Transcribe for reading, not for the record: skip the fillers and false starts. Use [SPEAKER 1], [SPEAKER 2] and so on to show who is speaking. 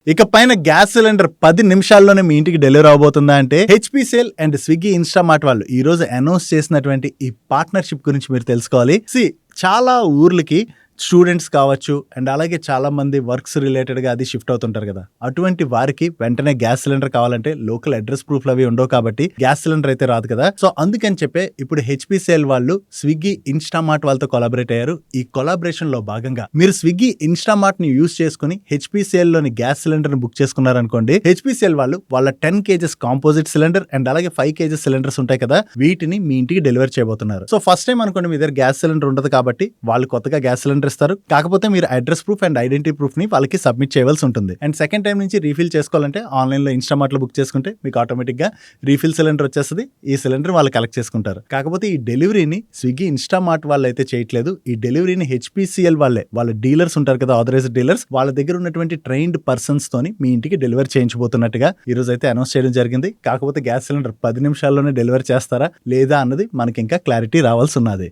[SPEAKER 1] ఇక పైన gas cylinder 10 నిమిషాల్లోనే మీ ఇంటికి డెలివరీ అవబోతుందా అంటే హెచ్పీసీఎల్ అండ్ స్విగ్గీ ఇన్స్టామార్ట్ వాళ్ళు ఈ రోజు అనౌన్స్ చేసినటువంటి ఈ పార్ట్నర్షిప్ గురించి మీరు తెలుసుకోవాలి. చాలా ఊర్లకి స్టూడెంట్స్ కావచ్చు అండ్ అలాగే చాలా మంది వర్క్స్ రిలేటెడ్ గా అది షిఫ్ట్ అవుతుంటారు కదా, అటువంటి వారికి వెంటనే గ్యాస్ సిలిండర్ కావాలంటే లోకల్ అడ్రస్ ప్రూఫ్లు అవి ఉండవు కాబట్టి గ్యాస్ సిలిండర్ అయితే రాదు కదా. సో అందుకని చెప్పే ఇప్పుడు హెచ్పీసీఎల్ వాళ్ళు స్విగ్గీ ఇన్స్టామార్ట్ వాళ్ళతో కొలాబరేట్ అయ్యారు. ఈ కొలాబరేషన్ లో భాగంగా మీరు స్విగ్గీ ఇన్స్టామార్ట్ ని యూజ్ చేసుకుని హెచ్పీసీఎల్ లోని గ్యాస్ సిలిండర్ ని బుక్ చేసుకున్నారనుకోండి, హెచ్పీసీఎల్ వాళ్ళు వాళ్ళ 10 కేజెస్ కాంపోజిట్ సిలిండర్ అండ్ అలాగే 5 కేజెస్ సిలిండర్స్ ఉంటాయి కదా, వీటిని మీ ఇంటికి డెలివరీ చేయబోతున్నారు. సో ఫస్ట్ టైం అనుకోండి మీ దగ్గర గ్యాస్ సిలిండర్ ఉండదు కాబట్టి వాళ్ళు కొత్తగా గ్యాస్ సిలిండర్ ఇస్తారు. కాకపోతే మీరు address proof and identity proof ని వాళ్ళకి సబ్మిట్ చేయవలసి ఉంటుంది. అండ్ సెకండ్ టైం నుంచి రీఫిల్ చేసుకోవాలంటే ఆన్లైన్ లో ఇన్స్టామార్ట్ లో బుక్ చేసుకుంటే మీకు ఆటోమేటిక్ గా రీఫిల్ సిలిండర్ వచ్చేస్తుంది. ఈ సిలిండర్ వాళ్ళు కలెక్ట్ చేసుకుంటారు. కాకపోతే ఈ డెలివరీని స్విగ్గీ ఇన్స్టామార్ట్ వాళ్ళు అయితే చేయట్లేదు. ఈ డెలివరీని హెచ్పీసీఎల్ వాళ్ళ డీలర్స్ ఉంటారు కదా, ఆథరైజ్డ్ డీలర్స్, వాళ్ళ దగ్గర ఉన్నటువంటి ట్రైన్డ్ పర్సన్స్ తోని మీ ఇంటికి డెలివరీ చేయించబోతున్నట్టుగా ఈ రోజు అయితే అనౌన్స్ చేయడం జరిగింది. కాకపోతే గ్యాస్ సిలిండర్ 10 నిమిషాల్లోనే డెలివరీ చేస్తారా లేదా అన్నది మనకి ఇంకా క్లారిటీ రావాల్సి ఉన్నది.